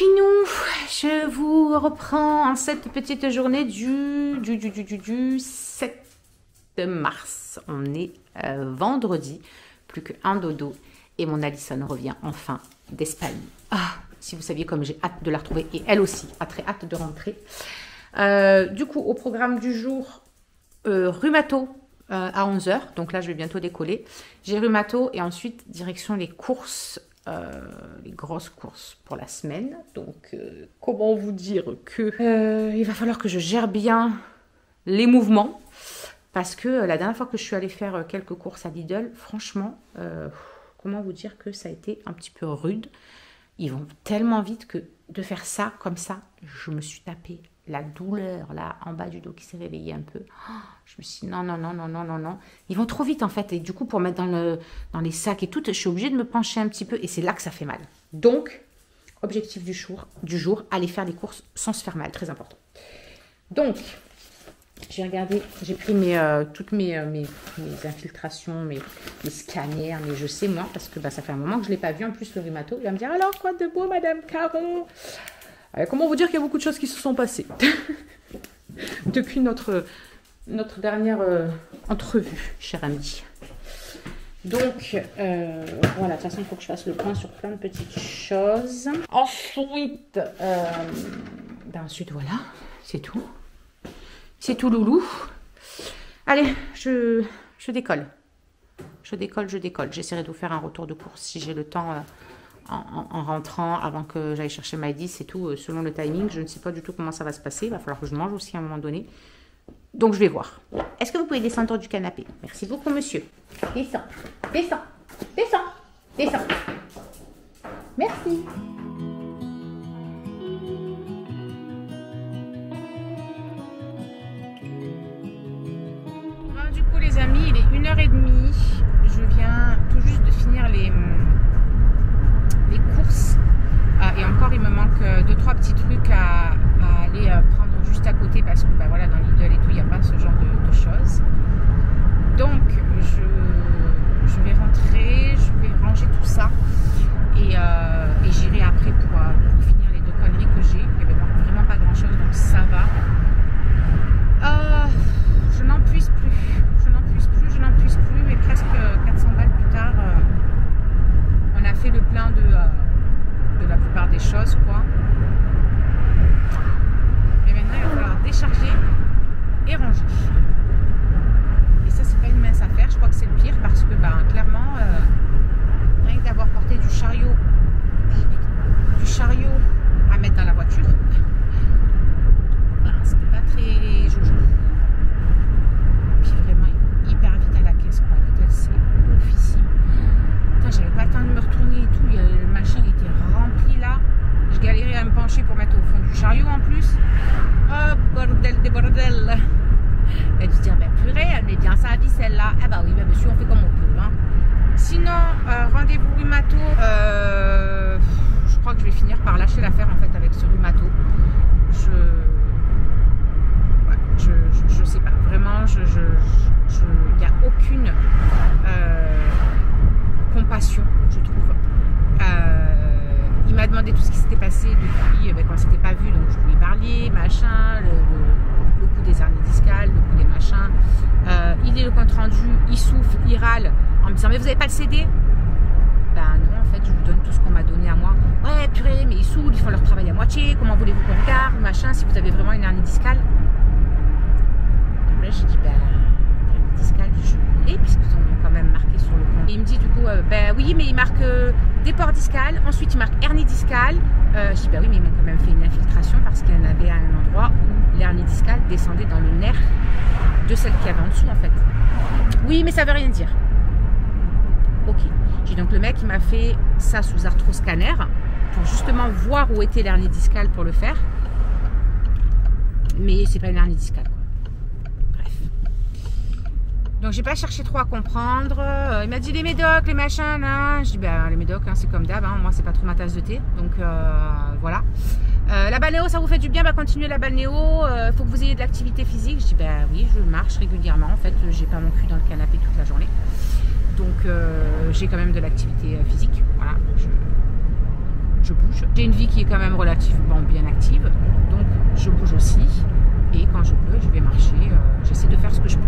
copinous, je vous reprends en cette petite journée du 7 mars. On est vendredi, plus qu'un dodo et mon Alison revient enfin d'Espagne. Ah, si vous saviez comme j'ai hâte de la retrouver et elle aussi a très hâte de rentrer. Du coup, au programme du jour, rhumato à 11 h. Donc là, je vais bientôt décoller. J'ai rhumato et ensuite direction les courses. Les grosses courses pour la semaine. Donc, comment vous dire que il va falloir que je gère bien les mouvements parce que la dernière fois que je suis allée faire quelques courses à Lidl, franchement, comment vous dire que ça a été un petit peu rude. Ils vont tellement vite que de faire ça comme ça, je me suis tapé la douleur là en bas du dos qui s'est réveillée un peu. Oh, je me suis dit non. Ils vont trop vite en fait. Et du coup, pour mettre dans les sacs et tout, je suis obligée de me pencher un petit peu. Et c'est là que ça fait mal. Donc, objectif du jour, aller faire les courses sans se faire mal. Très important. Donc, j'ai regardé, j'ai pris toutes mes infiltrations, mes scanners, mais je sais moi, parce que ça fait un moment que je ne l'ai pas vu. En plus, le rhumato, il va me dire alors quoi de beau, Madame Caron? Comment vous dire qu'il y a beaucoup de choses qui se sont passées depuis notre dernière entrevue, cher ami. Donc, voilà, de toute façon, il faut que je fasse le point sur plein de petites choses. Ensuite, ensuite voilà, c'est tout. C'est tout, loulou. Allez, je décolle. Je décolle. J'essaierai de vous faire un retour de course si j'ai le temps en rentrant avant que j'aille chercher Maïdis, c'est tout, selon le timing. Je ne sais pas du tout comment ça va se passer. Il va falloir que je mange aussi à un moment donné. Donc, je vais voir. Est-ce que vous pouvez descendre du canapé? Merci beaucoup, monsieur. Descends. Merci. Du coup, les amis, il est 1 h 30. Je viens tout juste de finir les courses. Et encore, il me manque 2-3 petits trucs à aller prendre juste à côté parce que voilà, dans Lidl et tout, il n'y a pas ce genre de choses. Donc, je vais rentrer, je vais ranger tout ça et j'irai après pour finir les 2 conneries que j'ai. Il n'y avait vraiment pas grand chose, donc ça va. Je n'en puisse plus, mais presque 400 balles plus tard, on a fait le plein de la plupart des choses, quoi. Mais maintenant, il va falloir décharger et ranger. Et ça, c'est pas une mince affaire, je crois que c'est le pire parce que, clairement, rien que d'avoir porté du chariot à mettre dans la voiture, c'était pas très jojo. Puis vraiment hyper vite à la caisse, quoi. C'est oufissime. Putain, j'avais pas le temps de me retourner et tout. Le machin était rempli là. Je galérais à me pencher pour mettre au fond du chariot en plus. Oh, bordel des bordels. Et tu te dis, purée, elle est bien servie celle-là. Ah bah oui, monsieur, on fait comme on peut. Hein. Sinon, rendez-vous rhumato. Je crois que je vais finir par lâcher l'affaire en fait avec ce rhumato. Je sais pas, vraiment, il n'y a aucune compassion, je trouve. Il m'a demandé tout ce qui s'était passé depuis quand on s'était pas vu, donc je voulais parler, machin, le coup des hernies discales, le coup des machins. Il lit le compte rendu, il souffle, il râle en me disant mais vous avez pas le CD? Non, en fait, je vous donne tout ce qu'on m'a donné à moi. Ouais, purée, mais ils saoulent, ils font leur travail à moitié, comment voulez-vous qu'on regarde, machin, si vous avez vraiment une hernie discale. Là, j'ai dit, hernie discale, je l'ai, puisqu'ils ont quand même marqué sur le compte. Et il me dit, du coup, oui, mais il marque déport discal, ensuite il marque hernie discale. Je dis, oui, mais ils m'ont quand même fait une infiltration parce qu'il y en avait à un endroit où l'hernie discale descendait dans le nerf de celle qu'il y avait en dessous, en fait. Oui, mais ça veut rien dire. Ok. J'ai donc le mec qui m'a fait ça sous arthroscanner pour justement voir où était l'hernie discale pour le faire. Mais c'est pas une hernie discale, quoi. Donc j'ai pas cherché trop à comprendre. Il m'a dit les médocs, les machins, non. Je dis les médocs, c'est comme d'hab, moi c'est pas trop ma tasse de thé. Donc voilà. La balnéo, ça vous fait du bien, continuez la balnéo. Faut que vous ayez de l'activité physique. Je dis oui, je marche régulièrement. En fait, j'ai pas mon cul dans le canapé toute la journée. Donc j'ai quand même de l'activité physique. Voilà. Je je bouge. J'ai une vie qui est quand même relativement bien active, donc je bouge aussi. Et quand je peux, je vais marcher. J'essaie de faire ce que je peux.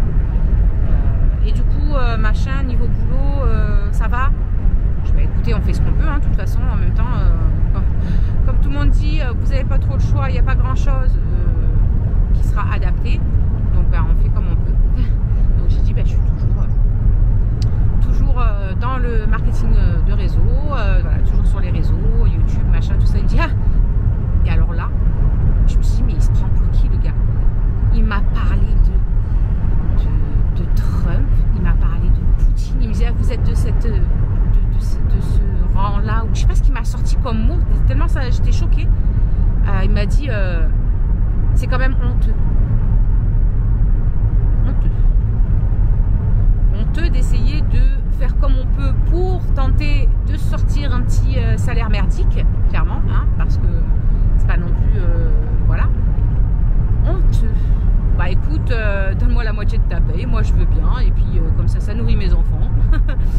Et du coup, machin, niveau boulot, ça va. Je vais écouter, on fait ce qu'on peut, hein, de toute façon. En même temps, comme tout le monde dit, vous n'avez pas trop le choix, il n'y a pas grand-chose qui sera adapté. Donc, on fait comme on peut. Donc, j'ai dit, je suis toujours dans le marketing de réseau, voilà, toujours sur les réseaux, YouTube, machin, tout ça. Il me dit, ah. Et alors là, je me suis dit, mais il se prend pour qui, le gars? Il m'a parlé de Trump, il m'a parlé de Poutine. Il me disait, ah, vous êtes de ce rang-là, ou je sais pas ce qu'il m'a sorti comme mot, tellement ça, j'étais choquée. Il m'a dit, c'est quand même honteux. Honteux d'essayer de faire comme on peut pour tenter de sortir un petit salaire merdique, clairement, hein, parce que c'est pas non plus, voilà, honteux. Bah écoute, donne-moi la moitié de ta paye, moi je veux bien, et puis comme ça nourrit mes enfants.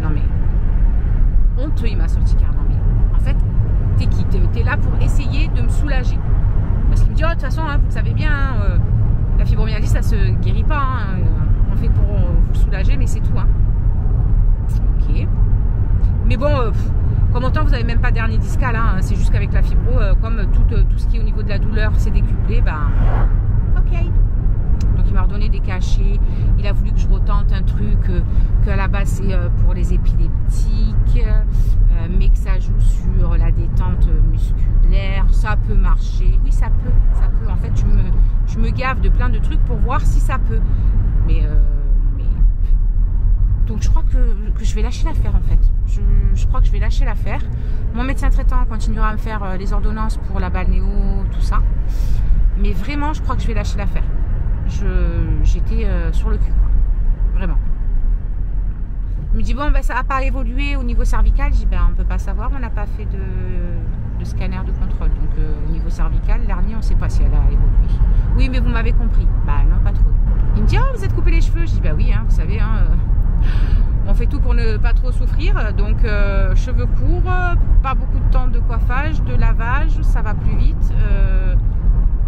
Non mais, honteux, il m'a sorti carrément. Mais en fait, t'es qui? T'es là pour essayer de me soulager. Parce qu'il me dit, oh, de toute façon, hein, vous savez bien, la fibromyalgie, ça se guérit pas. Hein, on fait pour vous soulager, mais c'est tout. Hein. Ok. Mais bon, comme autant, vous n'avez même pas dernier discal. Hein, c'est juste qu'avec la fibro, comme tout ce qui est au niveau de la douleur, c'est décuplé, ben, ok. Donc il m'a redonné des cachets, il a voulu que je retente un truc qu'à la base c'est pour les épileptiques, mais que ça joue sur la détente musculaire, ça peut marcher, oui ça peut, en fait je me gave de plein de trucs pour voir si ça peut, mais donc je crois que je vais lâcher l'affaire en fait, je crois que je vais lâcher l'affaire, mon médecin traitant continuera à me faire les ordonnances pour la balnéo, tout ça, mais vraiment je crois que je vais lâcher l'affaire. J'étais sur le cul, quoi. Vraiment. Il me dit, bon, ça n'a pas évolué au niveau cervical. Je dis, on ne peut pas savoir, on n'a pas fait de scanner de contrôle. Donc, au niveau cervical, l'hernie, on ne sait pas si elle a évolué. Oui, mais vous m'avez compris. Non, pas trop. Il me dit, oh, vous êtes coupé les cheveux. Je dis, oui, hein, vous savez, hein, on fait tout pour ne pas trop souffrir. Donc, cheveux courts, pas beaucoup de temps de coiffage, de lavage, ça va plus vite.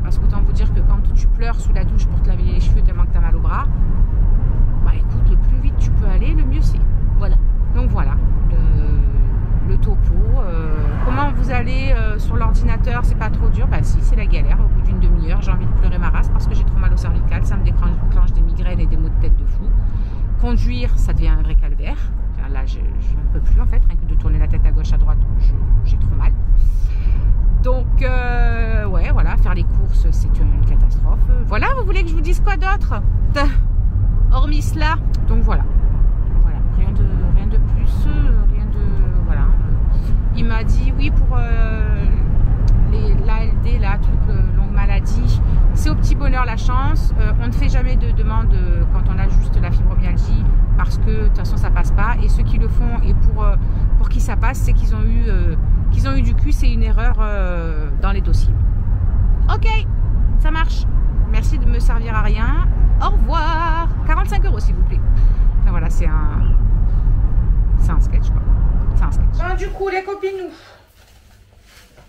Parce qu'autant vous dire que quand tu pleures sous la douche pour te laver les cheveux tellement que tu as mal au bras, écoute, le plus vite tu peux aller, le mieux c'est. Voilà. Donc voilà, le topo. Comment vous allez sur l'ordinateur, c'est pas trop dur? Si, c'est la galère. Au bout d'une demi-heure, j'ai envie de pleurer ma race parce que j'ai trop mal au cervical, ça me déclenche des migraines et des maux de tête de fou. Conduire, ça devient un vrai calvaire. Là, je n'en peux plus en fait, rien que de tourner la tête à gauche, à droite, j'ai trop mal. Donc, ouais, voilà, faire les courses, c'est une catastrophe. Voilà, vous voulez que je vous dise quoi d'autre? Hormis cela. Donc, voilà. Voilà, rien de plus, rien de... Voilà. Il m'a dit, oui, pour l'ALD, là, truc longue maladie, c'est au petit bonheur la chance. On ne fait jamais de demande quand on a juste la fibromyalgie, parce que, de toute façon, ça passe pas. Et ceux qui le font, et pour qui ça passe, c'est qu'ils ont eu du cul, c'est une erreur dans les dossiers. Ok, ça marche. Merci de me servir à rien. Au revoir. 45 € s'il vous plaît. Enfin, voilà, c'est un sketch quoi. C'est un sketch. Bon, du coup, les copines,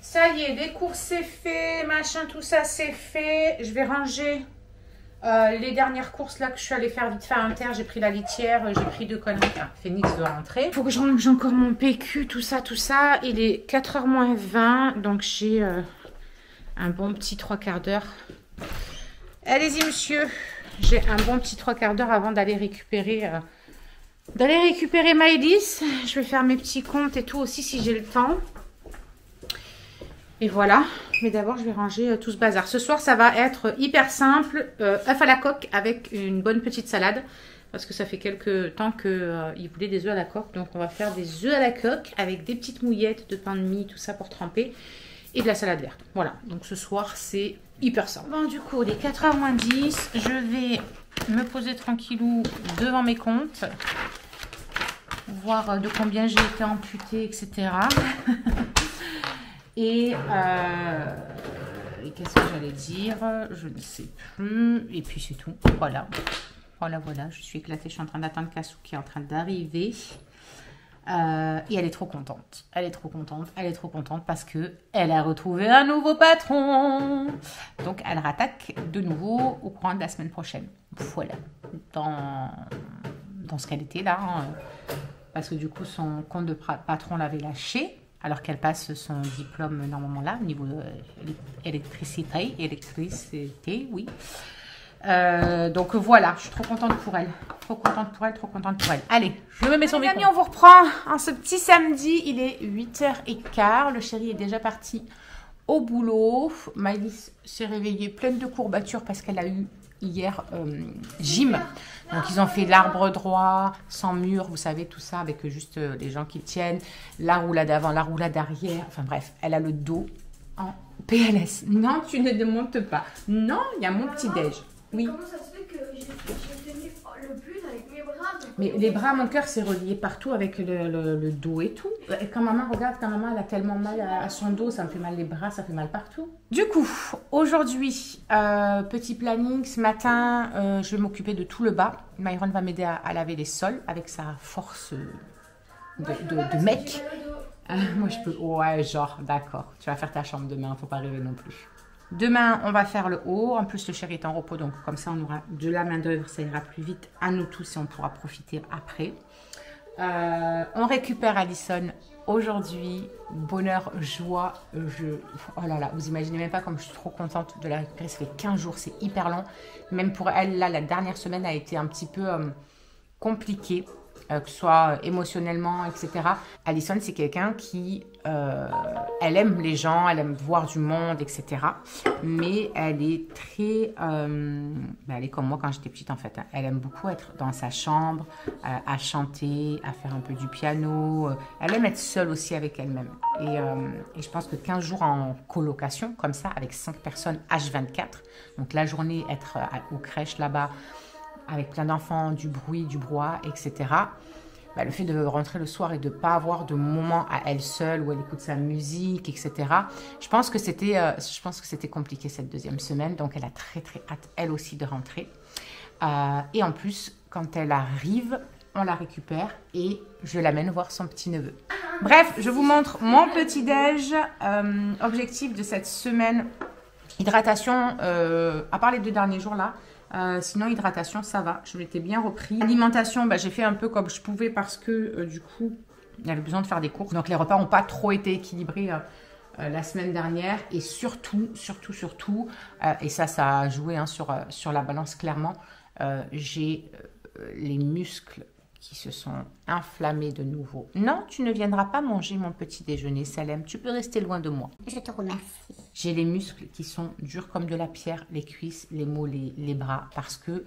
ça y est, des courses c'est fait, machin, tout ça c'est fait. Je vais ranger les dernières courses là que je suis allée faire vite fait à Inter. J'ai pris la litière, j'ai pris 2 conneries. Phoenix doit rentrer. Faut que je range encore mon PQ, tout ça, tout ça. Il est 4h moins 20, donc j'ai un bon petit 3/4 d'heure. Allez-y monsieur, j'ai un bon petit 3/4 d'heure avant d'aller récupérer Maëlys. Je vais faire mes petits comptes et tout aussi si j'ai le temps. Et voilà, mais d'abord je vais ranger tout ce bazar. Ce soir ça va être hyper simple, œuf à la coque avec une bonne petite salade. Parce que ça fait quelques temps qu'il voulait des œufs à la coque. Donc on va faire des œufs à la coque avec des petites mouillettes de pain de mie, tout ça pour tremper. Et de la salade verte. Voilà, donc ce soir c'est hyper simple. Bon du coup, il est 4h moins 10. Je vais me poser tranquillou devant mes comptes. Voir de combien j'ai été amputée, etc. Et qu'est-ce que j'allais dire? Je ne sais plus. Et puis c'est tout. Voilà. Voilà, je suis éclatée. Je suis en train d'attendre Kassou qui est en train d'arriver. Et elle est trop contente. Elle est trop contente. Elle est trop contente parce que elle a retrouvé un nouveau patron. Donc, elle rattaque de nouveau au courant de la semaine prochaine. Voilà. Dans ce qu'elle était là. Parce que du coup, son compte de patron l'avait lâché. Alors qu'elle passe son diplôme normalement là, au niveau de électricité, oui. Donc voilà, je suis trop contente pour elle. Trop contente pour elle, trop contente pour elle. Allez, je me mets sur mes amis, on vous reprend en ce petit samedi. Il est 8h15. Le chéri est déjà parti au boulot. Maëlys s'est réveillée pleine de courbatures parce qu'elle a eu hier gym. Donc ils ont fait l'arbre droit, sans mur, vous savez, tout ça, avec juste les gens qui tiennent. La roulade avant, la roulade arrière. Enfin bref, elle a le dos en PLS. Non, tu ne démontes pas. Non, il y a mon petit-déj. Oui. Comment ça se fait que j'ai tenu le plus avec mes bras? Mais les bras, mon cœur, c'est relié partout avec le dos et tout. Et quand maman regarde, quand maman elle a tellement mal à son dos, ça me fait mal les bras, ça fait mal partout. Du coup, aujourd'hui, petit planning. Ce matin, je vais m'occuper de tout le bas. Myron va m'aider à laver les sols avec sa force de mec. Moi, je peux... Ouais, genre, d'accord. Tu vas faire ta chambre demain, faut pas rêver non plus. Demain, on va faire le haut. En plus, le chéri est en repos, donc comme ça, on aura de la main-d'œuvre. Ça ira plus vite à nous tous et on pourra profiter après. On récupère Alison aujourd'hui. Bonheur, joie. Oh là là, vous imaginez même pas comme je suis trop contente de la récupérer. Ça fait 15 jours, c'est hyper long. Même pour elle, là, la dernière semaine a été un petit peu compliquée. Que ce soit émotionnellement, etc. Alison, c'est quelqu'un qui... elle aime les gens, elle aime voir du monde, etc. Mais elle est très... elle est comme moi quand j'étais petite, en fait. Elle aime beaucoup être dans sa chambre, à chanter, à faire un peu du piano. Elle aime être seule aussi avec elle-même. Et je pense que 15 jours en colocation, comme ça, avec 5 personnes H24, donc la journée, être aux crèches là-bas, avec plein d'enfants, du bruit, du brouhaha, etc. Le fait de rentrer le soir et de ne pas avoir de moment à elle seule où elle écoute sa musique, etc. Je pense que c'était compliqué cette deuxième semaine. Donc, elle a très, très hâte, elle aussi, de rentrer. Et en plus, quand elle arrive, on la récupère et je l'amène voir son petit-neveu. Bref, je vous montre mon petit-déj. Objectif de cette semaine, hydratation, à part les 2 derniers jours là. Sinon, hydratation, ça va. Je m'étais bien repris. Alimentation, j'ai fait un peu comme je pouvais parce que du coup, il y avait besoin de faire des courses. Donc, les repas n'ont pas trop été équilibrés la semaine dernière. Et surtout, et ça a joué sur la balance clairement, j'ai les muscles qui se sont inflammés de nouveau. Non, tu ne viendras pas manger mon petit déjeuner, Salem. Tu peux rester loin de moi. Je te remercie. J'ai les muscles qui sont durs comme de la pierre, les cuisses, les mollets, les bras, parce que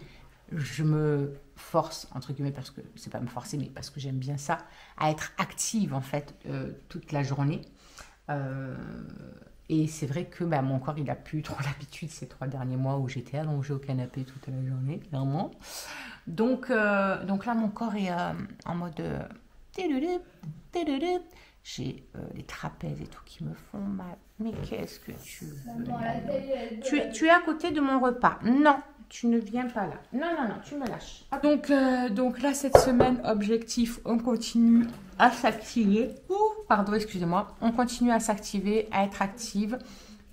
je me force, entre guillemets, parce que c'est pas me forcer, mais parce que j'aime bien ça, à être active en fait toute la journée. Et c'est vrai que mon corps, il n'a plus trop l'habitude ces 3 derniers mois où j'étais allongée au canapé toute la journée, clairement. Donc là, mon corps est en mode... J'ai les trapèzes et tout qui me font mal. Mais qu'est-ce que tu veux? Tu es à côté de mon repas. Non, tu ne viens pas là. Non, tu me lâches. Donc là, cette semaine, objectif, on continue à s'activer. Pardon, excusez-moi. On continue à s'activer, à être active.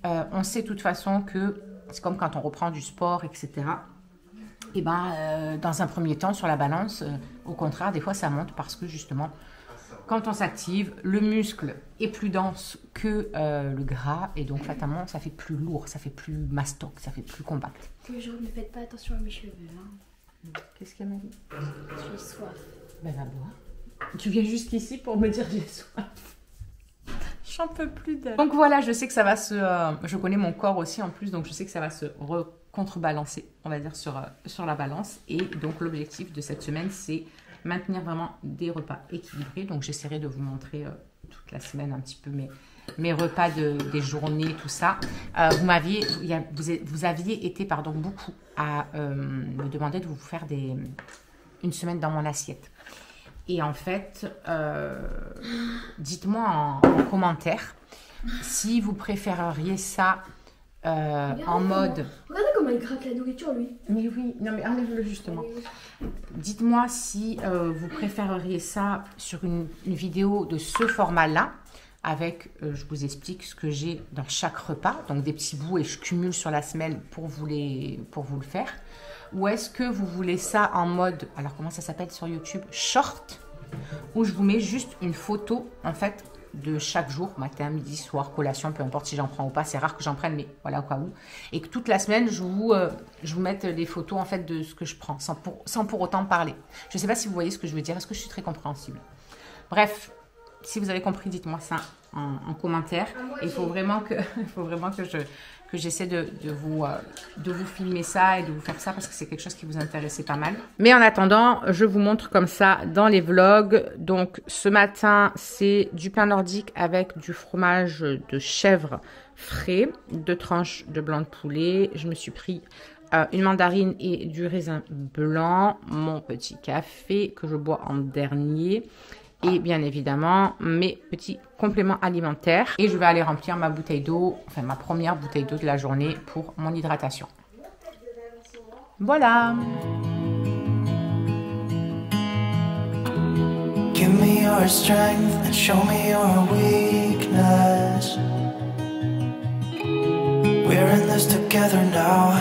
On sait de toute façon que c'est comme quand on reprend du sport, etc. Et dans un premier temps, sur la balance, au contraire, des fois, ça monte parce que justement... Quand on s'active, le muscle est plus dense que le gras et donc fatalement ça fait plus lourd, ça fait plus mastoc, ça fait plus compact. Je ne faites pas attention à mes cheveux. Qu'est-ce qu'elle m'a dit? J'ai soif. Va boire. Tu viens jusqu'ici pour me dire j'ai soif. J'en peux plus d'elle. Donc voilà, je sais que ça va je connais mon corps aussi en plus, donc je sais que ça va se contrebalancer, on va dire, sur la balance. Et donc l'objectif de cette semaine, c'est maintenir vraiment des repas équilibrés. Donc j'essaierai de vous montrer toute la semaine un petit peu mes repas des journées, tout ça. Vous aviez été beaucoup à me demander de vous faire une semaine dans mon assiette. Et en fait, dites-moi en commentaire si vous préféreriez ça en mode... Regardez comme comment il gratte la nourriture, lui. Mais oui, non mais enlève-le justement. Dites-moi si vous préféreriez ça sur une vidéo de ce format-là, avec, je vous explique ce que j'ai dans chaque repas, donc des petits bouts et je cumule sur la semaine pour vous le faire. Ou est-ce que vous voulez ça en mode, alors comment ça s'appelle sur YouTube, short, où je vous mets juste une photo en fait de chaque jour, matin, midi, soir, collation, peu importe si j'en prends ou pas, c'est rare que j'en prenne, mais voilà au cas où. Et que toute la semaine, je vous mette les photos en fait de ce que je prends, sans pour autant parler. Je ne sais pas si vous voyez ce que je veux dire, est-ce que je suis très compréhensible? Bref, si vous avez compris, dites-moi ça en commentaire. Il faut vraiment que j'essaie de vous filmer ça et de vous faire ça parce que c'est quelque chose qui vous intéressait pas mal. Mais en attendant, je vous montre comme ça dans les vlogs. Donc ce matin, c'est du pain nordique avec du fromage de chèvre frais, 2 tranches de blanc de poulet. Je me suis pris une mandarine et du raisin blanc, mon petit café que je bois en dernier. Et bien évidemment, mes petits compléments alimentaires. Et je vais aller remplir ma bouteille d'eau, enfin ma première bouteille d'eau de la journée pour mon hydratation. Voilà. Give me your strength and show me your weakness. We're in this together now.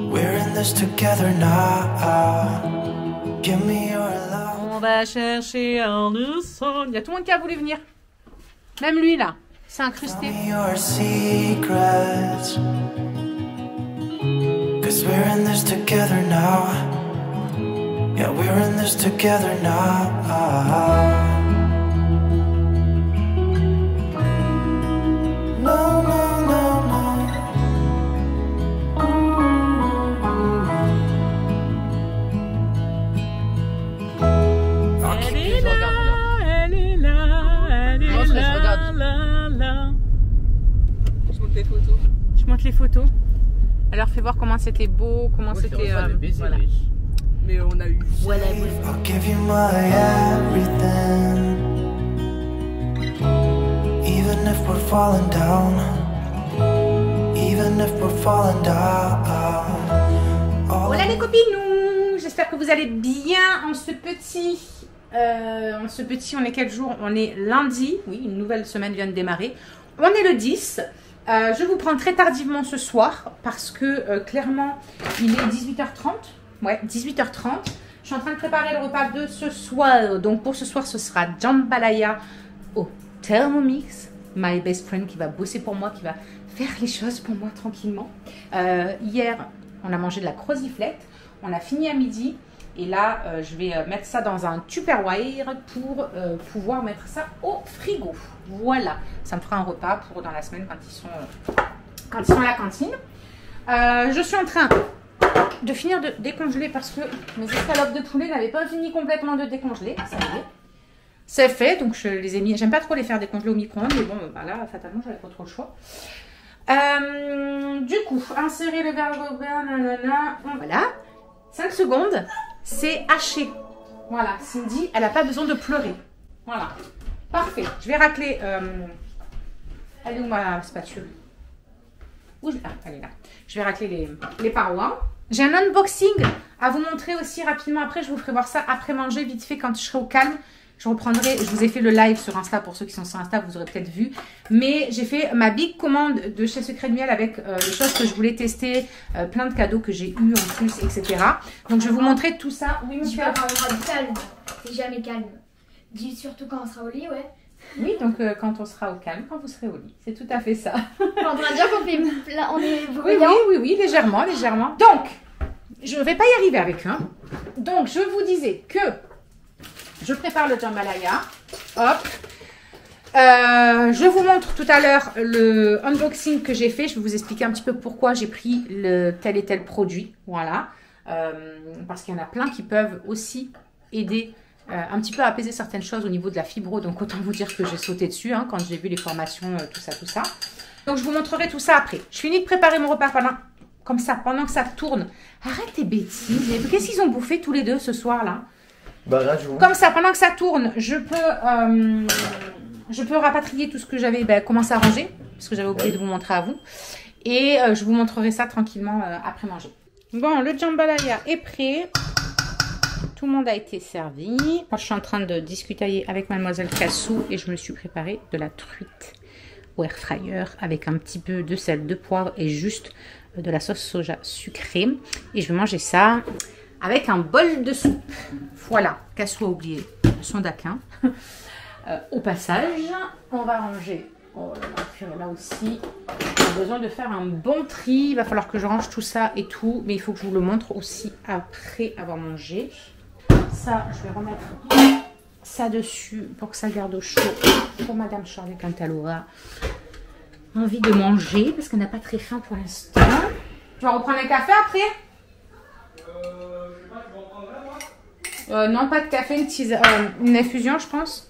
We're in this together now. Give me your love. On va chercher un son. Il y a tout le monde qui a voulu venir. Même lui là. C'est incrusté. Your secrets. 'Cause we're in this together now. Yeah, we're in this together now. No, no, no, no. Je monte les photos. Alors fais voir comment c'était beau, comment c'était. Voilà. Mais on a eu. Voilà. I'll give you my everything. Even if we're falling down. Even if we're falling down. Voilà les copines, j'espère que vous allez bien en ce petit. On est quel jour? On est lundi. Oui, une nouvelle semaine vient de démarrer. On est le 10. Je vous prends très tardivement ce soir parce que clairement il est 18h30. Ouais, 18h30. Je suis en train de préparer le repas de ce soir. Donc pour ce soir, ce sera jambalaya au Thermomix. My best friend qui va bosser pour moi, qui va faire les choses pour moi tranquillement. Hier, on a mangé de la croziflette. On a fini à midi. Et là, je vais mettre ça dans un Tupperware pour pouvoir mettre ça au frigo. Voilà, ça me fera un repas pour dans la semaine quand ils sont à la cantine. Je suis en train de finir de décongeler parce que mes escalopes de poulet n'avaient pas fini complètement de décongeler. Ça y est, c'est fait. Donc je les ai mis. J'aime pas trop les faire décongeler au micro-ondes, mais bon, bah là, fatalement, j'avais pas trop le choix. Du coup, insérer le verre Robert, nanana. Voilà, 5 secondes. C'est haché. Voilà, Cindy, elle n'a pas besoin de pleurer. Voilà, parfait. Je vais racler. Elle est où ma spatule? Ah, elle est là. Je vais racler les parois. J'ai un unboxing à vous montrer aussi rapidement après. Je vous ferai voir ça après manger, vite fait, quand je serai au calme. Je reprendrai, je vous ai fait le live sur Insta, pour ceux qui sont sur Insta, vous aurez peut-être vu. Mais j'ai fait ma big commande de chez Secret de Miel avec les choses que je voulais tester, plein de cadeaux que j'ai eu en plus, etc. Donc je vais vous montrer tout ça. Oui, Tu vas avoir du calme. C'est jamais calme. Dis surtout quand on sera au lit, ouais. Oui, donc quand on sera au calme, quand vous serez au lit. C'est tout à fait ça. On va dire qu'on fait on est oui, bruyant. oui, légèrement, légèrement. Donc, je ne vais pas y arriver avec un. Donc, je vous disais que je prépare le jambalaya. Hop. Je vous montre tout à l'heure le unboxing que j'ai fait. Je vais vous expliquer un petit peu pourquoi j'ai pris tel et tel produit. Voilà. Parce qu'il y en a plein qui peuvent aussi aider un petit peu à apaiser certaines choses au niveau de la fibro. Donc, autant vous dire que j'ai sauté dessus quand j'ai vu les formations, tout ça. Donc, je vous montrerai tout ça après. Je finis de préparer mon repas pendant que ça tourne. Arrête tes bêtises. Qu'est-ce qu'ils ont bouffé tous les deux ce soir-là? Bah, rajoute. Comme ça, pendant que ça tourne, je peux rapatrier tout ce que j'avais commencé à ranger, parce que j'avais oublié de vous montrer à vous. Et je vous montrerai ça tranquillement après manger. Bon, le jambalaya est prêt. Tout le monde a été servi. Moi, je suis en train de discuter avec mademoiselle Cassou et je me suis préparé de la truite au air fryer avec un petit peu de sel, de poivre et juste de la sauce soja sucrée. Et je vais manger ça avec un bol de soupe. Voilà, Cassou a oublié son daquin. Au passage, on va ranger. Oh là aussi, j'ai besoin de faire un bon tri. Il va falloir que je range tout ça et tout. Mais il faut que je vous le montre aussi après avoir mangé. Ça, je vais remettre ça dessus pour que ça garde au chaud pour Madame Charlie quand elle aura envie de manger parce qu'elle n'a pas très faim pour l'instant. Tu vas reprendre un café après? Non, pas de café, une infusion, je pense.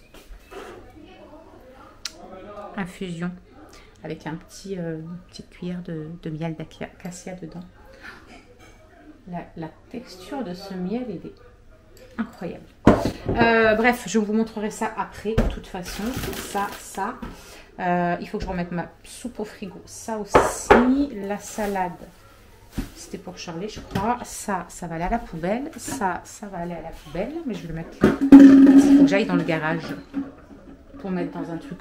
Infusion avec un petite cuillère de miel d'acacia dedans. La texture de ce miel est incroyable. Bref, je vous montrerai ça après. De toute façon, ça. Il faut que je remette ma soupe au frigo. Ça aussi, la salade. C'était pour Charlie, je crois. Ça va aller à la poubelle. Ça va aller à la poubelle. Mais je vais le mettre là. Il faut que j'aille dans le garage pour mettre dans un truc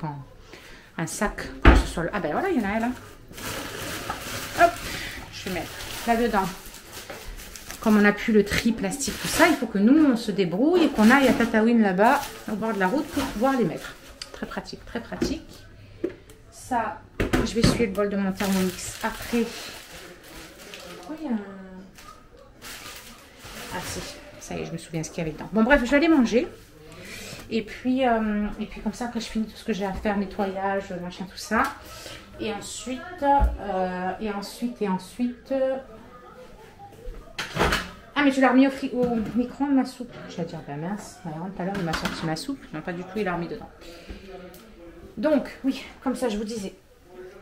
un sac. Pour que ce soit là. Ah ben voilà, il y en a un là. Hop, je vais mettre là-dedans. Comme on a plus le tri plastique, tout ça, il faut que nous, on se débrouille et qu'on aille à Tataouine là-bas, au bord de la route, pour pouvoir les mettre. Très pratique, très pratique. Ça, je vais essuyer le bol de mon Thermomix après. Oh, il y a un... Ah si, ça y est, je me souviens ce qu'il y avait dedans. Bon bref, je vais aller manger. Et puis comme ça, après je finis tout ce que j'ai à faire, nettoyage, machin, tout ça. Et ensuite... Ah mais tu l'as remis au micro-ondes ma soupe. Je vais dire, ben mince, tout à l'heure il m'a sorti ma soupe. Non pas du tout, il l'a remis dedans. Donc oui, comme ça je vous disais.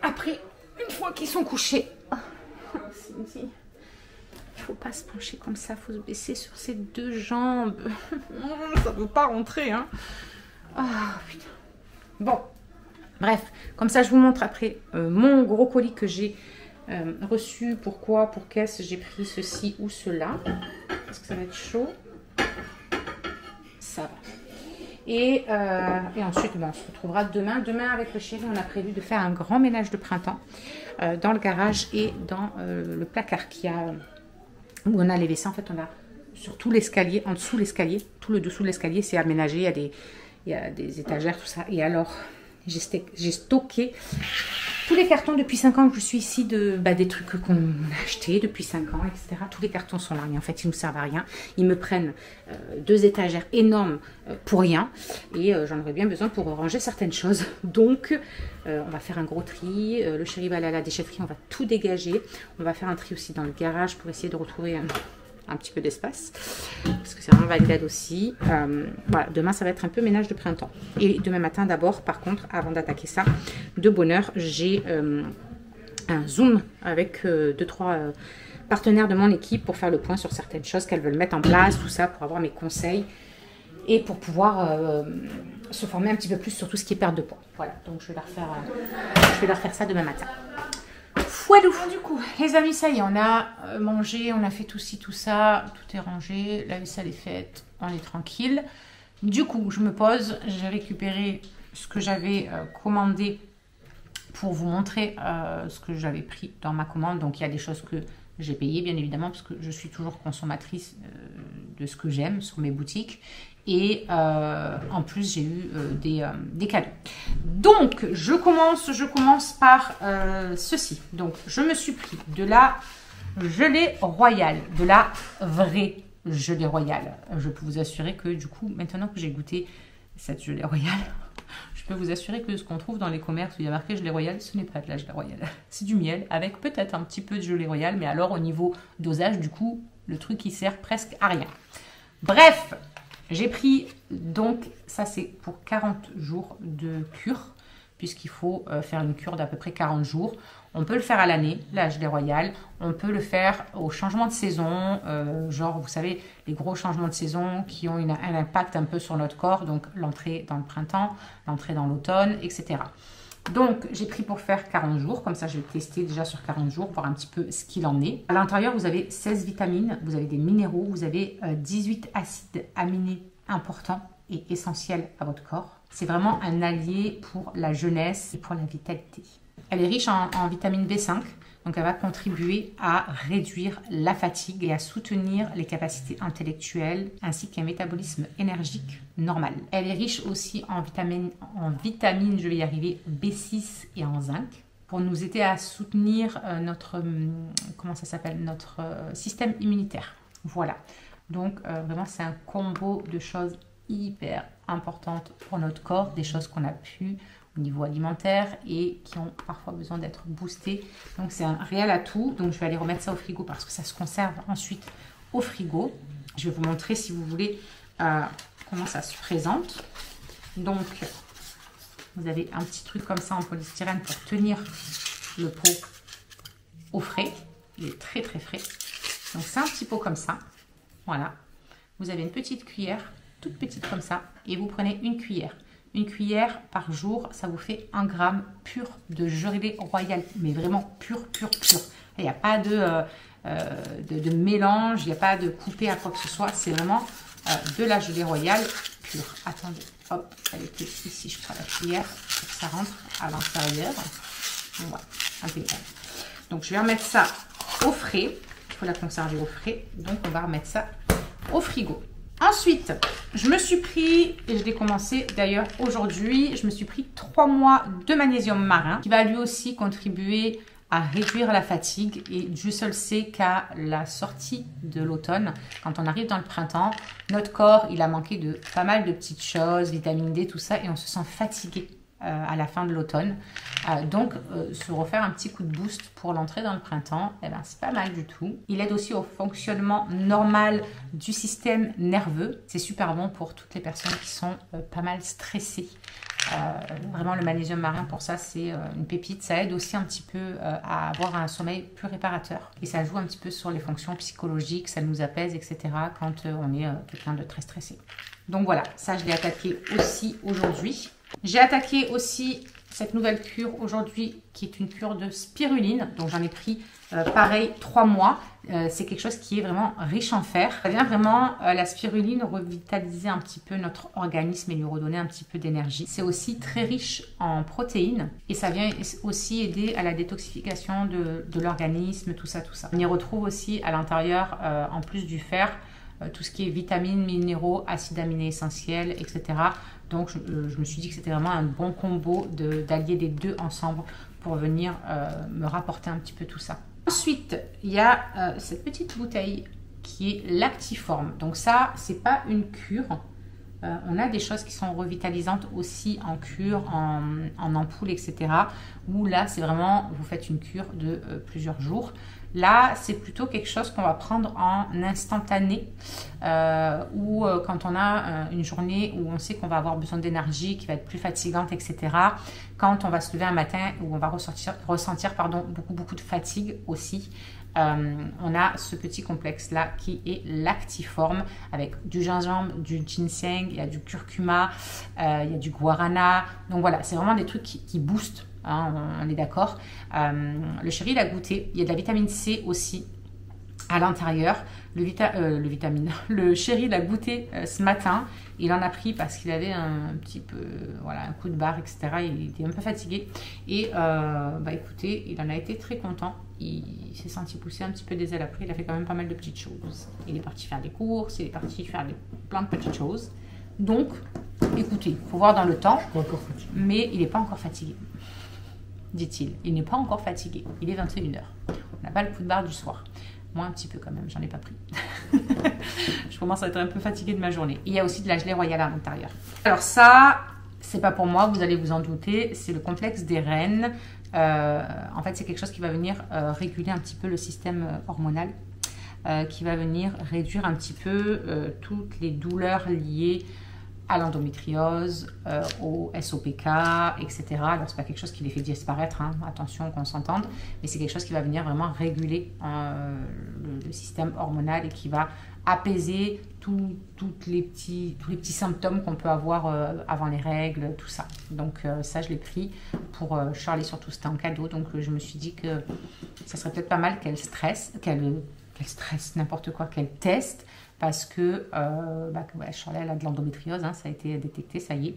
Après, une fois qu'ils sont couchés, il ne faut pas se pencher comme ça, il faut se baisser sur ses deux jambes. Ça ne veut pas rentrer, hein. Ah putain. Bon, bref, comme ça je vous montre après mon gros colis que j'ai reçu. Pourquoi, pour qu'est-ce j'ai pris ceci ou cela. Est-ce que ça va être chaud? Ça va. Et ensuite, on se retrouvera demain. Demain, avec le chéri, on a prévu de faire un grand ménage de printemps dans le garage et dans le placard qu'il y a, où on a les WC. En fait, on a sur tout l'escalier, en dessous l'escalier, tout le dessous de l'escalier, c'est aménagé. Il y a des étagères, tout ça. Et alors, j'ai stocké tous les cartons depuis 5 ans que je suis ici, des trucs qu'on a achetés depuis 5 ans, etc. Tous les cartons sont là, mais en fait, ils ne nous servent à rien. Ils me prennent 2 étagères énormes pour rien. Et j'en aurais bien besoin pour ranger certaines choses. Donc, on va faire un gros tri. Le chéri va aller à la déchetterie, on va tout dégager. On va faire un tri aussi dans le garage pour essayer de retrouver un petit peu d'espace. Parce que c'est vraiment validade aussi. Voilà, demain, ça va être un peu ménage de printemps. Et demain matin, d'abord, par contre, avant d'attaquer ça, de bonne heure, j'ai un Zoom avec 2-3 partenaires de mon équipe pour faire le point sur certaines choses qu'elles veulent mettre en place, tout ça, pour avoir mes conseils et pour pouvoir se former un petit peu plus sur tout ce qui est perte de poids. Voilà, donc je vais leur faire ça demain matin. Voilà, du coup, les amis, ça y est, on a mangé, on a fait tout ci, tout ça, tout est rangé, la vaisselle est faite, on est tranquille. Du coup, je me pose, j'ai récupéré ce que j'avais commandé pour vous montrer ce que j'avais pris dans ma commande. Donc, il y a des choses que j'ai payées, bien évidemment, parce que je suis toujours consommatrice de ce que j'aime sur mes boutiques. Et en plus, j'ai eu des cadeaux. Donc, je commence par ceci. Donc, je me suis pris de la gelée royale, de la vraie gelée royale. Je peux vous assurer que du coup, maintenant que j'ai goûté cette gelée royale, je peux vous assurer que ce qu'on trouve dans les commerces où il y a marqué gelée royale, ce n'est pas de la gelée royale. C'est du miel avec peut-être un petit peu de gelée royale, mais alors au niveau dosage, du coup, le truc qui sert presque à rien. Bref, j'ai pris, donc, ça c'est pour 40 jours de cure, puisqu'il faut faire une cure d'à peu près 40 jours. On peut le faire à l'année, la gelée royale. On peut le faire au changement de saison, genre, vous savez, les gros changements de saison qui ont un impact un peu sur notre corps, donc l'entrée dans le printemps, l'entrée dans l'automne, etc. Donc, j'ai pris pour faire 40 jours. Comme ça, je vais tester déjà sur 40 jours, voir un petit peu ce qu'il en est. À l'intérieur, vous avez 16 vitamines, vous avez des minéraux, vous avez 18 acides aminés importants et essentiels à votre corps. C'est vraiment un allié pour la jeunesse et pour la vitalité. Elle est riche en vitamine B5. Donc, elle va contribuer à réduire la fatigue et à soutenir les capacités intellectuelles ainsi qu'un métabolisme énergique normal. Elle est riche aussi en vitamine, je vais y arriver, B6 et en zinc pour nous aider à soutenir notre système immunitaire. Voilà. Donc, vraiment, c'est un combo de choses hyper importantes pour notre corps, des choses qu'on a pu au niveau alimentaire et qui ont parfois besoin d'être boostés. Donc c'est un réel atout. Donc je vais aller remettre ça au frigo parce que ça se conserve ensuite au frigo. Je vais vous montrer si vous voulez comment ça se présente. Donc vous avez un petit truc comme ça en polystyrène pour tenir le pot au frais. Il est très très frais. Donc c'est un petit pot comme ça. Voilà. Vous avez une petite cuillère, toute petite comme ça, et vous prenez une cuillère. Une cuillère par jour, ça vous fait 1 gramme pur de gelée royale, mais vraiment pur. Il n'y a pas de mélange, il n'y a pas de coupé à quoi que ce soit, c'est vraiment de la gelée royale pure. Attendez, hop, elle était ici, je prends la cuillère pour que ça rentre à l'intérieur. Voilà, impeccable. Donc je vais remettre ça au frais, il faut la conserver au frais, donc on va remettre ça au frigo. Ensuite, je me suis pris, et je l'ai commencé d'ailleurs aujourd'hui, je me suis pris 3 mois de magnésium marin qui va lui aussi contribuer à réduire la fatigue. Et Dieu seul sait qu'à la sortie de l'automne, quand on arrive dans le printemps, notre corps, il a manqué de pas mal de petites choses, vitamine D, tout ça, et on se sent fatigué à la fin de l'automne. Donc, se refaire un petit coup de boost pour l'entrée dans le printemps, eh ben, c'est pas mal du tout. Il aide aussi au fonctionnement normal du système nerveux. C'est super bon pour toutes les personnes qui sont pas mal stressées. Vraiment, le magnésium marin, pour ça, c'est une pépite. Ça aide aussi un petit peu à avoir un sommeil plus réparateur. Et ça joue un petit peu sur les fonctions psychologiques, ça nous apaise, etc. quand on est quelqu'un de très stressé. Donc voilà, ça, je l'ai attaqué aussi aujourd'hui. J'ai attaqué aussi cette nouvelle cure aujourd'hui qui est une cure de spiruline. Donc j'en ai pris pareil 3 mois. C'est quelque chose qui est vraiment riche en fer. Ça vient vraiment la spiruline revitaliser un petit peu notre organisme et lui redonner un petit peu d'énergie. C'est aussi très riche en protéines et ça vient aussi aider à la détoxification de l'organisme, tout ça. On y retrouve aussi à l'intérieur, en plus du fer, tout ce qui est vitamines, minéraux, acides aminés essentiels, etc. Donc je me suis dit que c'était vraiment un bon combo d'allier les deux ensemble pour venir me rapporter un petit peu tout ça. Ensuite, il y a cette petite bouteille qui est Lactiform. Donc ça, c'est pas une cure. On a des choses qui sont revitalisantes aussi en cure, en ampoule, etc. Où là, c'est vraiment, vous faites une cure de plusieurs jours. Là, c'est plutôt quelque chose qu'on va prendre en instantané ou quand on a une journée où on sait qu'on va avoir besoin d'énergie, qui va être plus fatigante, etc. Quand on va se lever un matin où on va ressentir beaucoup de fatigue aussi. On a ce petit complexe là qui est Lactiform avec du gingembre, du ginseng, il y a du curcuma, il y a du guarana. Donc voilà, c'est vraiment des trucs qui boostent. Hein, on est d'accord. Le chéri l'a goûté. Il y a de la vitamine C aussi à l'intérieur. Le chéri l'a goûté ce matin. Il en a pris parce qu'il avait un petit peu, voilà, un coup de barre, etc. Il était un peu fatigué. Et écoutez, il en a été très content. Il s'est senti pousser un petit peu des ailes après. Il a fait quand même pas mal de petites choses. Il est parti faire des courses. Il est parti faire plein de petites choses. Donc, écoutez, il faut voir dans le temps. Mais il n'est pas encore fatigué. Dit-il. Il n'est pas encore fatigué. Il est 21h. On n'a pas le coup de barre du soir. Moi, un petit peu quand même. J'en ai pas pris. Je commence à être un peu fatiguée de ma journée. Il y a aussi de la gelée royale à l'intérieur. Alors ça, c'est pas pour moi. Vous allez vous en douter. C'est le complexe des reines. En fait, c'est quelque chose qui va venir réguler un petit peu le système hormonal. Qui va venir réduire un petit peu toutes les douleurs liées à l'endométriose, au SOPK, etc. Alors, c'est pas quelque chose qui les fait disparaître, hein. Attention qu'on s'entende, mais c'est quelque chose qui va venir vraiment réguler le système hormonal et qui va apaiser tous les petits symptômes qu'on peut avoir avant les règles, tout ça. Donc ça, je l'ai pris pour Charlie, surtout c'était en cadeau. Donc je me suis dit que ça serait peut-être pas mal qu'elle stresse, n'importe quoi, qu'elle teste. Parce que ouais, Charlie, elle a de l'endométriose, hein, ça a été détecté, ça y est.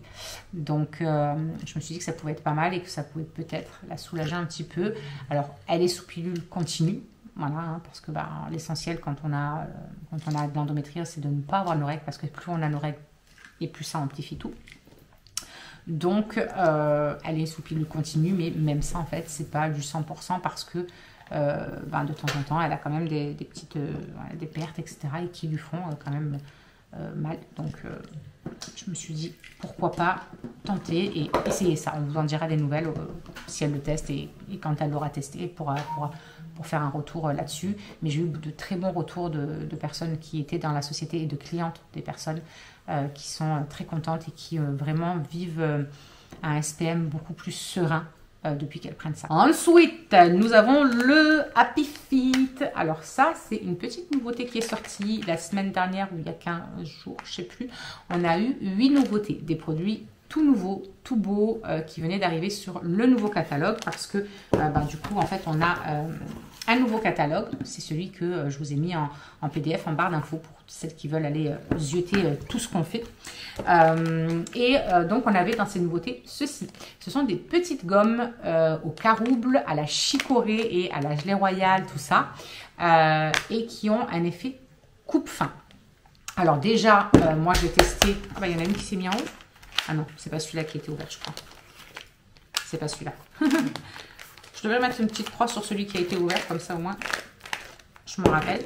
Donc, je me suis dit que ça pouvait être pas mal et que ça pouvait peut-être la soulager un petit peu. Alors, elle est sous pilule continue, voilà, hein, parce que l'essentiel quand on a de l'endométriose, c'est de ne pas avoir nos règles, parce que plus on a nos règles et plus ça amplifie tout. Donc, elle est sous pilule continue, mais même ça, en fait, c'est pas du 100% parce que de temps en temps, elle a quand même des petites des pertes, etc. et qui lui font quand même mal. Donc, je me suis dit, pourquoi pas tenter et essayer ça. On vous en dira des nouvelles si elle le teste et quand elle l'aura testé pour faire un retour là-dessus. Mais j'ai eu de très bons retours de personnes qui étaient dans la société et de clientes des personnes qui sont très contentes et qui vraiment vivent un SPM beaucoup plus serein depuis qu'elles prennent ça. Ensuite, nous avons le Happy Fit. Alors ça, c'est une petite nouveauté qui est sortie la semaine dernière ou il y a 15 jours, je ne sais plus. On a eu 8 nouveautés, des produits tout nouveaux, tout beaux, qui venaient d'arriver sur le nouveau catalogue parce que du coup, en fait, on a un nouveau catalogue. C'est celui que je vous ai mis en PDF, en barre d'infos pour celles qui veulent aller zioter tout ce qu'on fait. Donc, on avait dans ces nouveautés ceci. Ce sont des petites gommes au carouble, à la chicorée et à la gelée royale, tout ça. Et qui ont un effet coupe-fin. Alors déjà, moi, je vais tester. Ah bah, il y en a une qui s'est mise en haut. Ah non, c'est pas celui-là qui était ouvert, je crois. C'est pas celui-là. Je devrais mettre une petite croix sur celui qui a été ouvert, comme ça au moins, je me rappelle.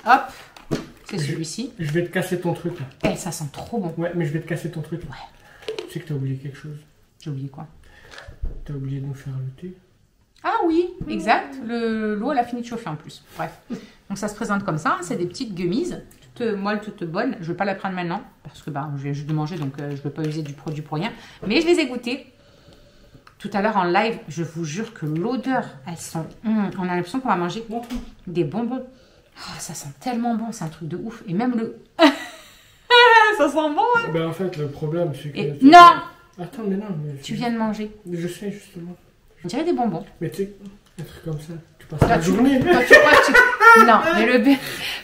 Hop, c'est celui-ci. Je vais te casser ton truc là. Eh, ça sent trop bon. Ouais, mais je vais te casser ton truc. Ouais. Tu sais que t'as oublié quelque chose. J'ai oublié quoi? T'as oublié de nous faire le thé. Ah oui, exact. L'eau, elle a fini de chauffer en plus. Bref. Donc ça se présente comme ça. C'est des petites gummies, toutes molles, toutes bonnes. Je ne vais pas la prendre maintenant parce que je vais juste de manger, donc je ne vais pas user du produit pour rien. Mais je les ai goûtées tout à l'heure en live. Je vous jure que l'odeur, elles sont... on a l'impression qu'on va manger des bonbons. Oh, ça sent tellement bon, c'est un truc de ouf. Et même le... ça sent bon, hein. Ben en fait, le problème, c'est que... Non. Attends, mais non. Mais tu viens de manger. Je sais, justement. On dirait des bonbons. Mais tu sais, un truc comme ça, tu passes la journée. Toi, tu crois que tu... Non, mais le but...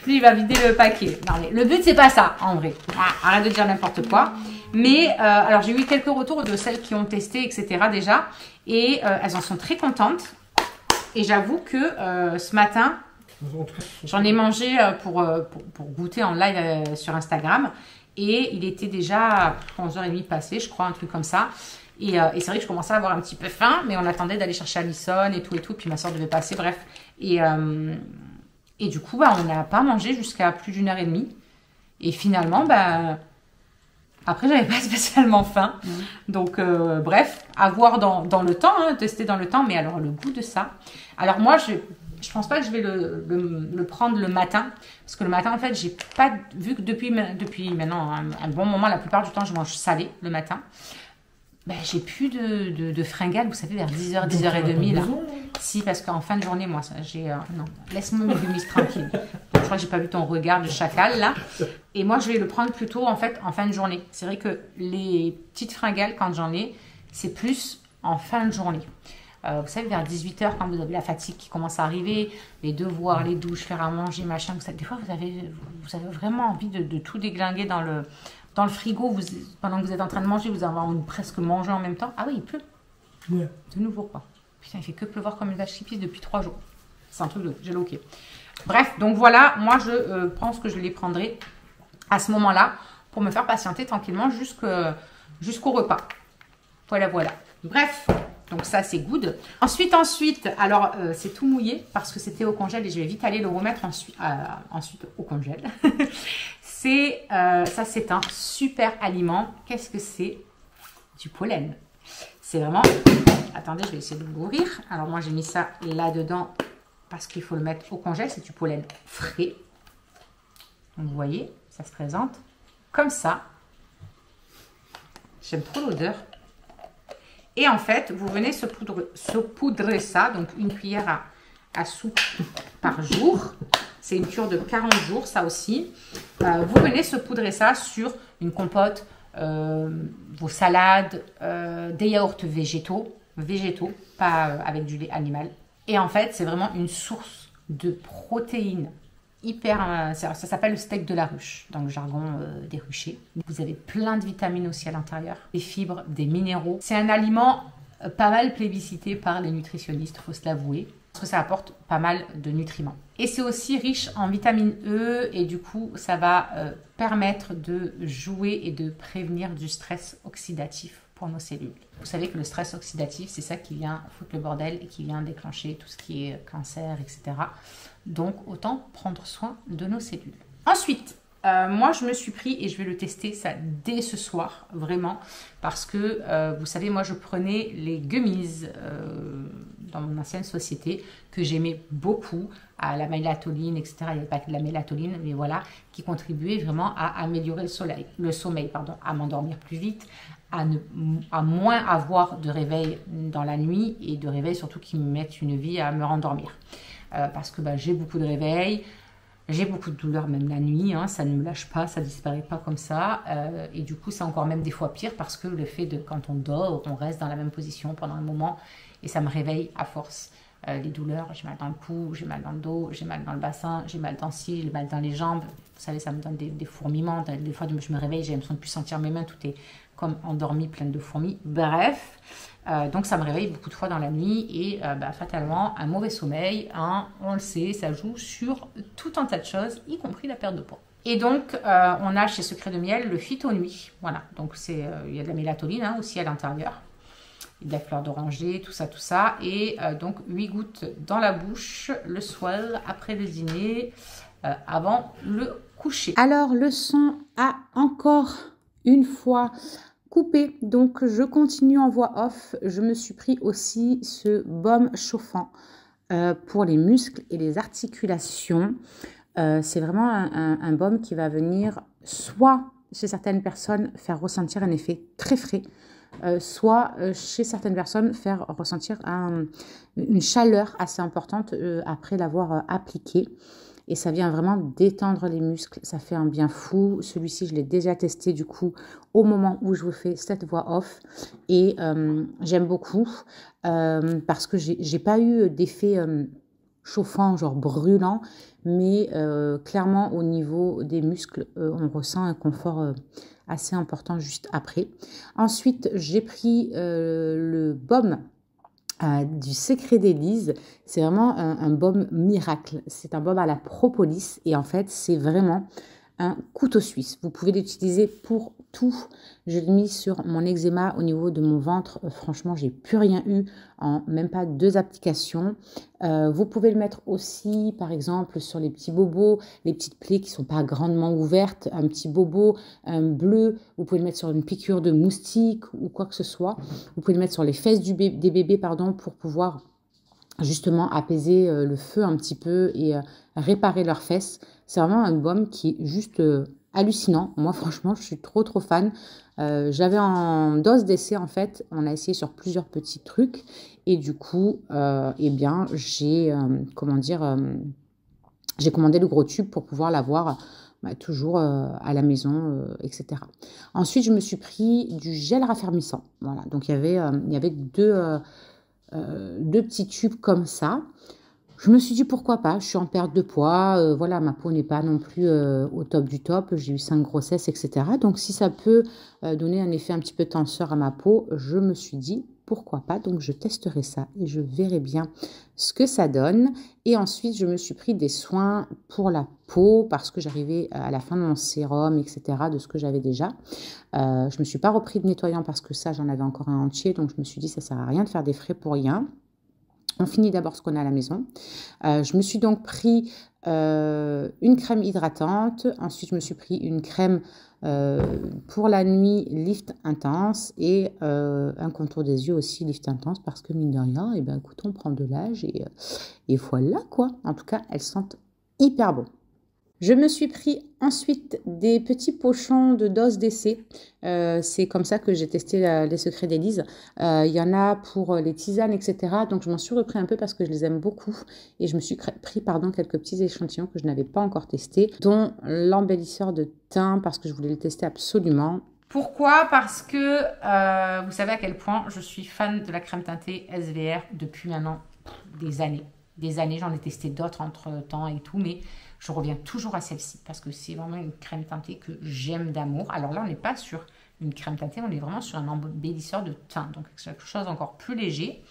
Lui, il va vider le paquet. Non, mais le but, c'est pas ça, en vrai. Arrête de dire n'importe quoi. Mais, alors, j'ai eu quelques retours de celles qui ont testé, etc. déjà. Et elles en sont très contentes. Et j'avoue que ce matin, j'en ai mangé pour goûter en live sur Instagram. Et il était déjà 11h30 passé, je crois, un truc comme ça. Et c'est vrai que je commençais à avoir un petit peu faim, mais on attendait d'aller chercher Alison et tout. Puis ma soeur devait passer, bref. Et du coup, on n'a pas mangé jusqu'à plus d'1h30. Et finalement, après, j'avais pas spécialement faim. Donc, bref, à voir dans le temps, hein, tester dans le temps. Mais alors, le goût de ça. Alors, moi, je pense pas que je vais le prendre le matin. Parce que le matin, en fait, j'ai pas vu que depuis maintenant un bon moment, la plupart du temps, je mange salé le matin. J'ai plus de fringales, vous savez, vers 10h, 10h30 là. Si, parce qu'en fin de journée, moi, j'ai... non, laisse-moi mes gummies tranquilles. Je crois que j'ai pas vu ton regard de chacal là. Et moi, je vais le prendre plutôt en fait en fin de journée. C'est vrai que les petites fringales, quand j'en ai, c'est plus en fin de journée. Vous savez, vers 18h, quand vous avez la fatigue qui commence à arriver, les devoirs, les douches, faire à manger, machin, des fois, vous avez vraiment envie de tout déglinguer dans le frigo, pendant que vous êtes en train de manger, vous avez presque mangé en même temps. Ah oui, il pleut. Ouais. De nouveau, quoi. Putain, il fait que pleuvoir comme une vache qui pisse depuis 3 jours. C'est un truc de... J'ai loqué. Bref, donc voilà, moi, je pense que je les prendrai à ce moment-là pour me faire patienter tranquillement jusqu'au repas. Voilà. Bref, donc ça, c'est good. Ensuite, alors, c'est tout mouillé parce que c'était au congèle et je vais vite aller le remettre ensuite au congèle. Ça, c'est un super aliment. Qu'est-ce que c'est? Du pollen. C'est vraiment... Attendez, je vais essayer de l'ouvrir. Alors, moi, j'ai mis ça là-dedans parce qu'il faut le mettre au congèle. C'est du pollen frais. Donc, vous voyez, ça se présente comme ça. J'aime trop l'odeur. Et en fait, vous venez saupoudrer ça. Donc, une cuillère à soupe par jour. C'est une cure de 40 jours, ça aussi. Vous venez saupoudrer ça sur une compote, vos salades, des yaourts végétaux, pas avec du lait animal. Et en fait, c'est vraiment une source de protéines ça s'appelle le steak de la ruche, dans le jargon des ruchers. Vous avez plein de vitamines aussi à l'intérieur, des fibres, des minéraux. C'est un aliment pas mal plébiscité par les nutritionnistes, il faut se l'avouer, parce que ça apporte pas mal de nutriments. Et c'est aussi riche en vitamine E, et du coup, ça va permettre de jouer et de prévenir du stress oxydatif pour nos cellules. Vous savez que le stress oxydatif, c'est ça qui vient foutre le bordel et qui vient déclencher tout ce qui est cancer, etc. Donc, autant prendre soin de nos cellules. Ensuite, moi, je me suis pris, et je vais le tester ça dès ce soir, vraiment, parce que, vous savez, moi, je prenais les gummies dans mon ancienne société, que j'aimais beaucoup, à la mélatonine, etc. Il n'y avait pas que de la mélatonine, mais voilà, qui contribuait vraiment à améliorer le sommeil, à m'endormir plus vite, à moins avoir de réveil dans la nuit, et de réveil surtout qui me mettent une vie à me rendormir. Parce que j'ai beaucoup de réveils, j'ai beaucoup de douleurs même la nuit, hein, ça ne me lâche pas, ça ne disparaît pas comme ça. Et du coup, c'est encore même des fois pire parce que le fait de, quand on dort, on reste dans la même position pendant un moment et ça me réveille à force. Les douleurs, j'ai mal dans le cou, j'ai mal dans le dos, j'ai mal dans le bassin, j'ai mal dans ci, j'ai mal dans les jambes. Vous savez, ça me donne des fourmillements. Des fois, je me réveille, j'ai l'impression de ne plus sentir mes mains, tout est comme endormi, plein de fourmis. Bref, donc ça me réveille beaucoup de fois dans la nuit et fatalement, un mauvais sommeil, hein, on le sait, ça joue sur tout un tas de choses, y compris la perte de poids. Et donc, on a chez Secret de Miel le Phyto-Nuit. Voilà, donc il y a de la mélatonine hein, aussi à l'intérieur. De la fleur d'oranger, tout ça. Et donc 8 gouttes dans la bouche le soir, après le dîner, avant le coucher. Alors le son a encore une fois coupé, donc je continue en voix off. Je me suis pris aussi ce baume chauffant pour les muscles et les articulations. C'est vraiment un baume qui va venir soit chez certaines personnes faire ressentir un effet très frais, soit chez certaines personnes faire ressentir une chaleur assez importante après l'avoir appliqué. Et ça vient vraiment détendre les muscles, ça fait un bien fou. Celui-ci, je l'ai déjà testé du coup au moment où je vous fais cette voix off. Et j'aime beaucoup parce que j'ai pas eu d'effet chauffant, genre brûlant. Mais clairement, au niveau des muscles, on ressent un confort assez important juste après. Ensuite, j'ai pris le baume du Secret d'Élise. C'est vraiment un baume miracle. C'est un baume à la propolis et en fait, c'est vraiment un couteau suisse. Vous pouvez l'utiliser pour tout. Je l'ai mis sur mon eczéma au niveau de mon ventre. Franchement, j'ai plus rien eu en même pas 2 applications. Vous pouvez le mettre aussi, par exemple, sur les petits bobos, les petites plaies qui sont pas grandement ouvertes, un petit bobo, un bleu. Vous pouvez le mettre sur une piqûre de moustique ou quoi que ce soit. Vous pouvez le mettre sur les fesses des bébés, pour pouvoir justement apaiser le feu un petit peu et réparer leurs fesses. C'est vraiment un baume qui est juste hallucinant. Moi, franchement, je suis trop fan. J'avais en dose d'essai, en fait. On a essayé sur plusieurs petits trucs. Et du coup, j'ai j'ai commandé le gros tube pour pouvoir l'avoir toujours à la maison, etc. Ensuite, je me suis pris du gel raffermissant. Voilà. Donc, il y avait deux petits tubes comme ça. Je me suis dit pourquoi pas, je suis en perte de poids, voilà, ma peau n'est pas non plus au top du top, j'ai eu 5 grossesses, etc. Donc si ça peut donner un effet un petit peu tenseur à ma peau, je me suis dit pourquoi pas. Donc je testerai ça et je verrai bien ce que ça donne. Et ensuite, je me suis pris des soins pour la peau parce que j'arrivais à la fin de mon sérum, etc., de ce que j'avais déjà. Je ne me suis pas repris de nettoyant parce que ça, j'en avais encore un entier. Donc je me suis dit, ça ne sert à rien de faire des frais pour rien. On finit d'abord ce qu'on a à la maison. Je me suis donc pris une crème hydratante. Ensuite, je me suis pris une crème pour la nuit Lift Intense et un contour des yeux aussi Lift Intense parce que mine de rien, écoute, on prend de l'âge et voilà quoi. En tout cas, elles sentent hyper bon. Je me suis pris ensuite des petits pochons de doses d'essai. C'est comme ça que j'ai testé les secrets d'Élise. Il y en a pour les tisanes, etc. Donc je m'en suis repris un peu parce que je les aime beaucoup. Et je me suis pris quelques petits échantillons que je n'avais pas encore testés, dont l'embellisseur de teint parce que je voulais le tester absolument. Pourquoi? Parce que vous savez à quel point je suis fan de la crème teintée SVR depuis maintenant des années. Des années, j'en ai testé d'autres entre-temps et tout, mais je reviens toujours à celle-ci parce que c'est vraiment une crème teintée que j'aime d'amour. Alors là, on n'est pas sur une crème teintée, on est vraiment sur un embellisseur de teint, donc quelque chose encore plus léger.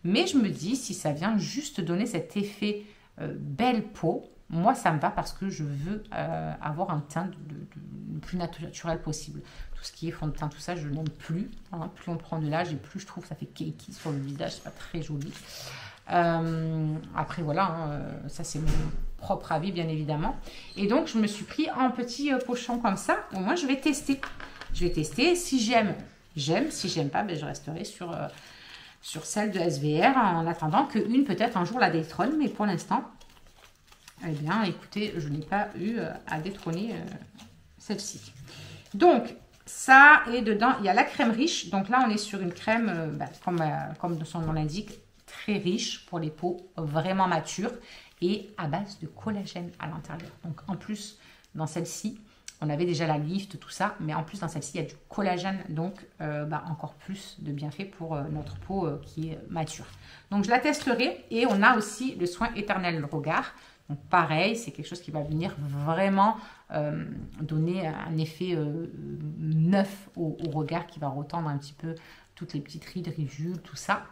Mais je me dis, si ça vient juste donner cet effet belle peau, moi, ça me va parce que je veux avoir un teint le plus naturel possible. Tout ce qui est fond de teint, tout ça, je n'aime plus. Hein. Plus on prend de l'âge et plus je trouve que ça fait cakey sur le visage, c'est pas très joli. Après voilà, hein, ça c'est mon propre avis bien évidemment. Et donc je me suis pris un petit pochon comme ça. Au moins je vais tester. Je vais tester. Si j'aime, j'aime. Si j'aime pas, ben, je resterai sur celle de SVR en attendant qu'une peut-être un jour la détrône. Mais pour l'instant, eh bien écoutez, je n'ai pas eu à détrôner celle-ci. Donc ça, et dedans il y a la crème riche. Donc là on est sur une crème comme son nom l'indique, très riche pour les peaux vraiment matures et à base de collagène à l'intérieur. Donc en plus dans celle-ci, on avait déjà la lift, tout ça, mais en plus dans celle-ci il y a du collagène, donc encore plus de bienfaits pour notre peau qui est mature. Donc je la testerai et on a aussi le soin éternel regard. Donc pareil, c'est quelque chose qui va venir vraiment donner un effet neuf au regard qui va retendre un petit peu toutes les petites rides, ridules, tout ça.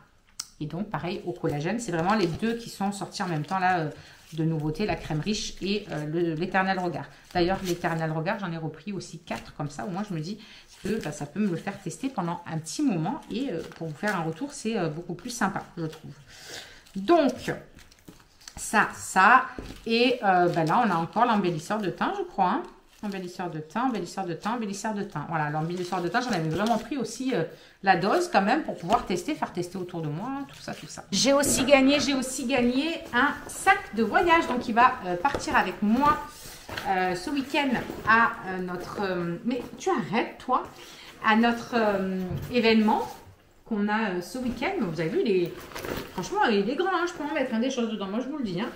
Et donc, pareil, au collagène, c'est vraiment les deux qui sont sortis en même temps, là, de nouveautés, la crème riche et l'éternel regard. D'ailleurs, l'éternel regard, j'en ai repris aussi 4 comme ça. Au moins, je me dis que ça peut me le faire tester pendant un petit moment. Et pour vous faire un retour, c'est beaucoup plus sympa, je trouve. Donc, ça. Et là, on a encore l'embellisseur de teint, je crois, hein. Embellisseur de teint. Voilà, l'embellisseur de teint, j'en avais vraiment pris aussi la dose quand même pour pouvoir faire tester autour de moi, tout ça. J'ai aussi gagné un sac de voyage, donc il va partir avec moi ce week-end à notre... mais tu arrêtes, toi, à notre événement qu'on a ce week-end. Vous avez vu, franchement, il est grand, hein, je peux en mettre des choses dedans, moi je vous le dis. Hein.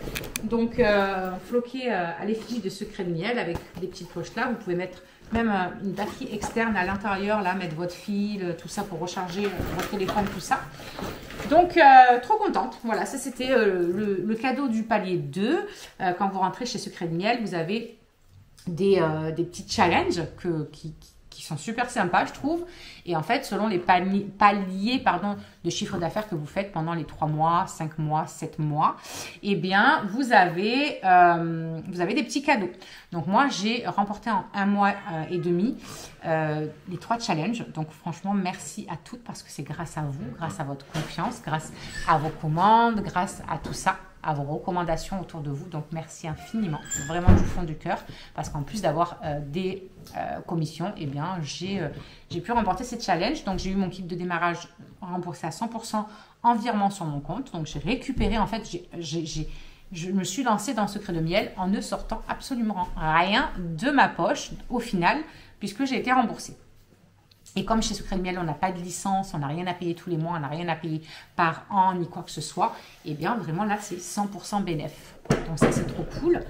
Donc, floqué à l'effigie de secret de miel avec des petites poches là. Vous pouvez mettre même une batterie externe à l'intérieur, là, mettre votre fil, tout ça pour recharger votre téléphone, tout ça. Donc, trop contente. Voilà, ça c'était le cadeau du palier 2. Quand vous rentrez chez Secret de Miel, vous avez des petits challenges qui sont super sympas, je trouve. Et en fait, selon les paliers de chiffre d'affaires que vous faites pendant les 3 mois, 5 mois, 7 mois, eh bien, vous avez des petits cadeaux. Donc, moi, j'ai remporté en 1 mois et demi les 3 challenges. Donc, franchement, merci à toutes parce que c'est grâce à vous, grâce à votre confiance, grâce à vos commandes, grâce à tout ça, à vos recommandations autour de vous. Donc, merci infiniment, vraiment du fond du cœur, parce qu'en plus d'avoir des commissions, eh bien, j'ai pu remporter ces challenges. Donc, j'ai eu mon kit de démarrage remboursé à 100% en virement sur mon compte. Donc, j'ai récupéré, en fait, je me suis lancée dans Secret de Miel en ne sortant absolument rien de ma poche au final, puisque j'ai été remboursée. Et comme chez Secret de Miel, on n'a pas de licence, on n'a rien à payer tous les mois, on n'a rien à payer par an, ni quoi que ce soit, et bien vraiment là, c'est 100% bénéf. Donc ça, c'est trop cool.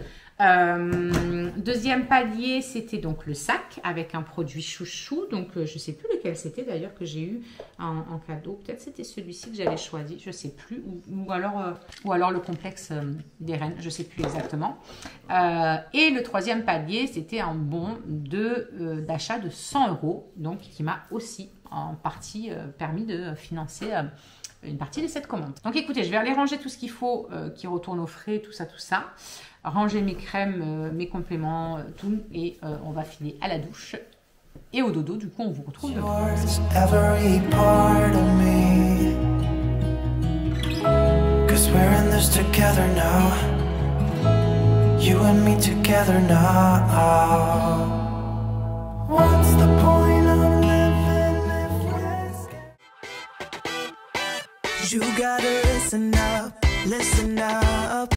Deuxième palier, c'était donc le sac avec un produit chouchou. Donc, je ne sais plus lequel c'était d'ailleurs que j'ai eu en cadeau. Peut-être c'était celui-ci que j'avais choisi, je ne sais plus. Ou alors le complexe des reines, je ne sais plus exactement. Et le troisième palier, c'était un bon d'achat de 100 €. Donc, qui m'a aussi en partie permis de financer une partie de cette commande. Donc, écoutez, je vais aller ranger tout ce qu'il faut qui retourne au frais, tout ça. Ranger mes crèmes, mes compléments, tout, et on va filer à la douche et au dodo. Du coup, on vous retrouve demain. Every part of me, 'cause we're in this together now, you and me together now. What's the point of living if we're... You gotta listen up, listen up.